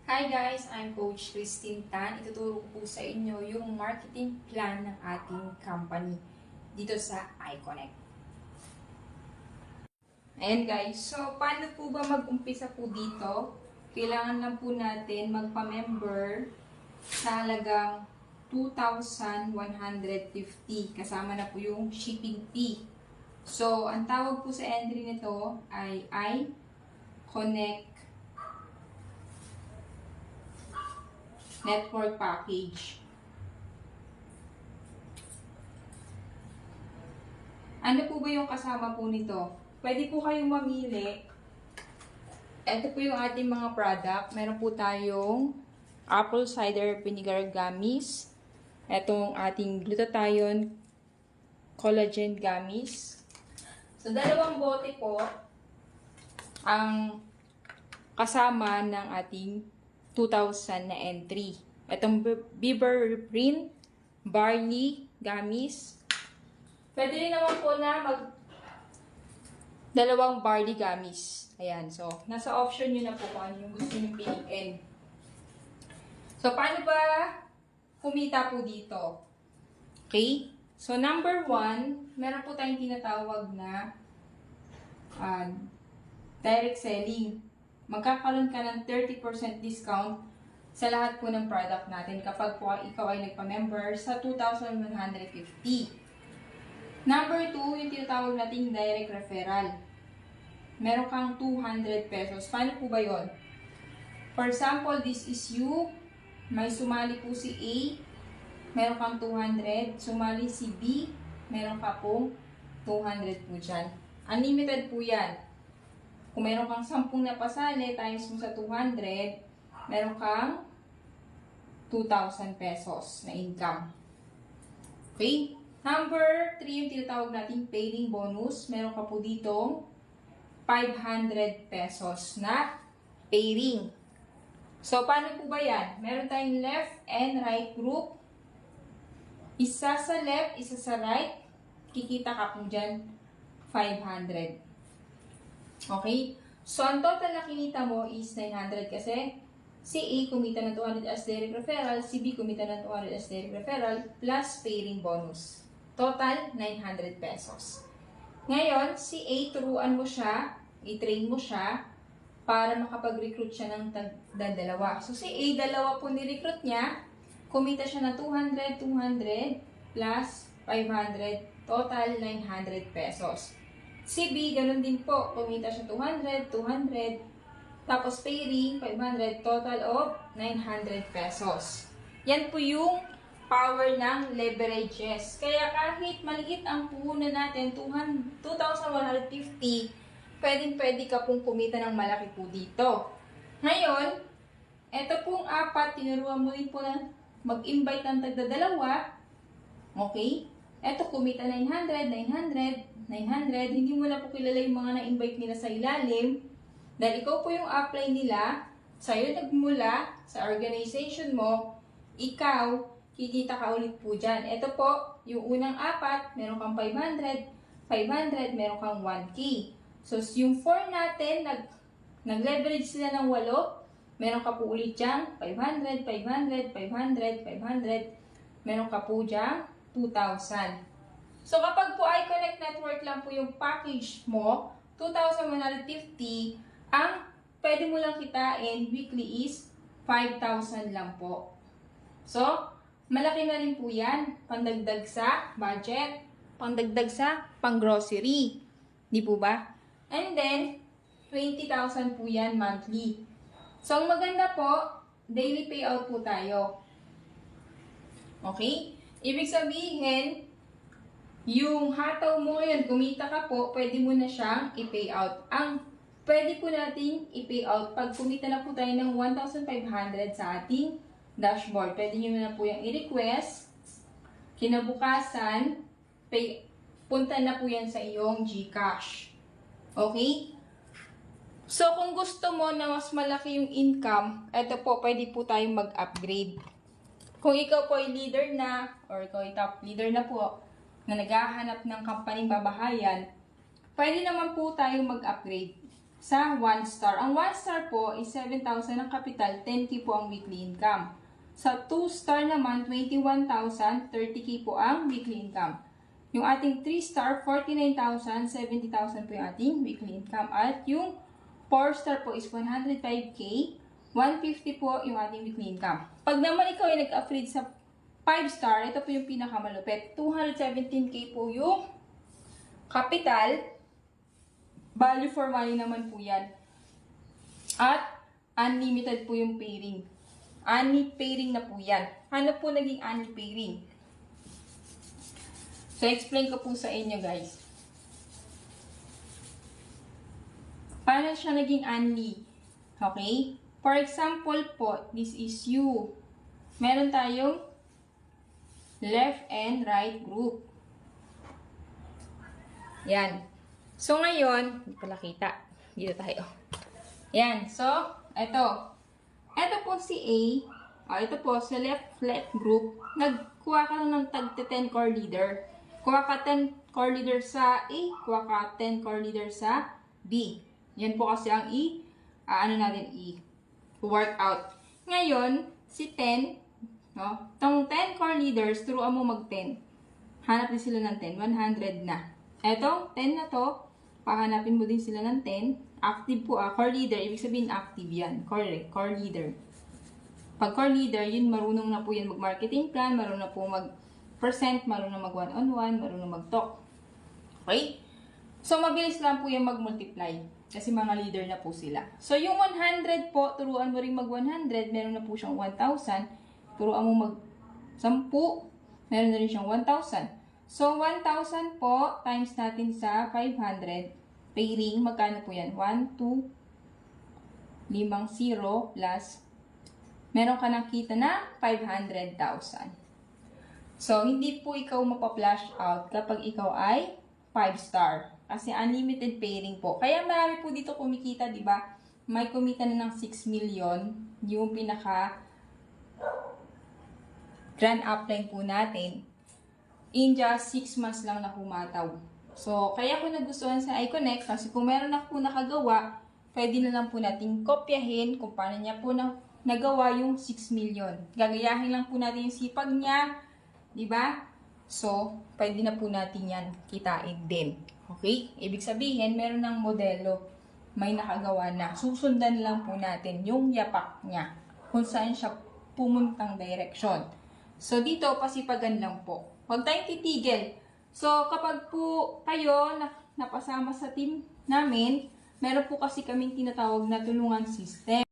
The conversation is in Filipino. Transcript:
Hi guys, I'm Coach Christine Tan. Ituturo ko po sa inyo yung marketing plan ng ating company dito sa iConnect. Ayan guys, so paano po ba mag-umpisa po dito? Kailangan lang po natin magpa-member sa halagang 2,150 kasama na po yung shipping fee. So, ang tawag po sa entry nito ay iConnect Network Package. Ano po ba yung kasama po nito? Pwede po kayong mamili. Ito po yung ating mga product. Meron po tayong apple cider vinegar gummies. Itong ating glutathione collagen gummies. So, dalawang bote po ang kasama ng ating 2,000 na entry. Itong Beaver Print, Barley, Gummies. Pwede rin naman po na dalawang Barley Gummies. Ayan. So, nasa option nyo na po kung ano yung gusto nyo piliin. So, paano ba kumita po dito? Okay? So, number 1, meron po tayong tinatawag na direct selling. Magkakaroon ka ng 30% discount sa lahat po ng product natin kapag po ikaw ay nagpa-member sa 2,150. Number 2, yung tinatawag nating direct referral. Meron kang 200 pesos. Paano po ba yun? For example, this is you. May sumali po si A. Meron kang 200. Sumali si B. Meron ka pong 200 po dyan. Unlimited po yan. Kung meron kang 10 na pasali, times mo sa 200, meron kang 2,000 pesos na income. Okay? Number 3, yung tinatawag nating paying bonus. Meron ka po ditong 500 pesos na pairing. So, paano po ba yan? Meron tayong left and right group. Isa sa left, isa sa right. Kikita ka po dyan, 500. Okay? So, ang total na kinita mo is 900 kasi si A kumita ng 200 as direct referral, si B kumita ng 200 as direct referral, plus pairing bonus. Total, 900 pesos. Ngayon, si A, turuan mo siya, i-train mo siya, para makapag-recruit siya ng dalawa. So, si A, dalawa po ni-recruit niya, kumita siya ng 200, 200, plus 500, total 900 pesos. Si B, ganun din po. Kumita siya 200, 200, tapos pairing, 500, total of 900 pesos. Yan po yung power ng leverages. Kaya kahit maliit ang puhunan natin, 2,150, pwedeng-pwede ka pong kumita ng malaki po dito. Ngayon, eto pong apat, tinuruan mo rin po na mag-invite ng tagdadalawa. Okay? Eto, kumita 900, 900, 900. Hindi mo na po kilala yung mga na-invite nila sa ilalim. Dahil ikaw po yung apply nila, sa'yo nagmula, sa organization mo, ikaw, kikita ka ulit po dyan. Ito po, yung unang apat, meron kang 500, 500, meron kang 1K. So, yung 4 natin, nag-leverage sila ng 8, meron ka po ulit dyan, 500, 500, 500, 500, meron ka po dyan, 2,000. So, kapag po iConnect Network lang po yung package mo, 2,150, ang pwede mo lang kitain weekly is 5,000 lang po. So, malaki na rin po yan. Pandagdag sa budget, pandagdag sa pang-grocery. Di po ba? And then, 20,000 po yan monthly. So, ang maganda po, daily payout po tayo. Okay? Ibig sabihin, yung hataw mo ngayon, kumita ka po, pwede mo na siyang i-pay out. Ang pwede po natin i-pay out pag kumita na po tayo ng 1,500 sa ating dashboard. Pwede nyo na po yung i-request. Kinabukasan, punta na po yan sa iyong GCash. Okay? So, kung gusto mo na mas malaki yung income, eto po, pwede po tayong mag-upgrade. Kung ikaw po ay leader na, or ikaw ay top leader na po, na naghahanap ng kampaning babahayan, pwede naman po tayong mag-upgrade. sa 1 star. Ang 1 star po is 7,000 ang kapital, 10K po ang weekly income. Sa 2 star naman, 21,000, 30K po ang weekly income. Yung ating 3 star, 49,000, 70,000 po yung ating weekly income. At yung 4 star po is 105K, 150 po yung ating weekly income. Pag naman ikaw ay nag-affiliate sa 5 star, ito po yung pinakamalupit. 217K po yung capital. Value for money naman po yan. At unlimited po yung pairing. Any pairing na po yan. Ano po naging any pairing? So, explain ko po sa inyo, guys. Paano siya naging any? Okay? For example po, this is you. Meron tayong left and right group. Yan. So, ngayon, hindi ko nakita. Dito tayo. Yan. So, eto. Eto po si A. Ito po, sa left group, nagkuha ka ng tag 10 core leader. Kuha ka 10 core leader sa A, kuha ka 10 core leader sa B. Yan po kasi ang workout. Ngayon, si 10, no? Itong 10 core leaders, turuan mo mag 10. Hanap din sila ng 10, 100 na. Eto, 10 na to, pahanapin mo din sila ng 10. Active po, core leader, ibig sabihin active yan. Core leader. Pag core leader, yun marunong na po yan mag-marketing plan, marunong na po mag-present, marunong na mag-one-on-one, marunong na mag-talk. Okay? So, mabilis lang po yung mag-multiply. Kasi mga leader na po sila. So, yung 100 po, turuan mo rin mag-100, meron na po siyang 1,000. Turuan mo mag-10, meron na rin siyang 1,000. So, 1,000 po, times natin sa 500. Pairing, magkano po yan? 1, 2, 5, 0, plus, meron ka nakita na 500,000. So, hindi po ikaw mapa-flash out kapag ikaw ay 5 star. Kasi unlimited pairing po. Kaya marami po dito kumikita, di ba? May kumita na ng 6 million. Yung pinaka grand upline po natin. In just 6 months lang na humataw. So, kaya ko nagustuhan sa iConnect kasi kung meron na po nakagawa, pwede na lang po natin kopyahin kung paano niya po nagawa yung 6 million. Gagayahin lang po natin yung sipag niya, di ba? So, pwede na po natin yan kitain din. Okay? Ibig sabihin, meron ng modelo, may nakagawa na. Susundan lang po natin yung yapak niya kung saan siya pumuntang direction. So, dito, pasipagan lang po. Huwag tayong titigil. So, kapag po kayo napasama sa team namin, meron po kasi kaming tinatawag na tulungan system.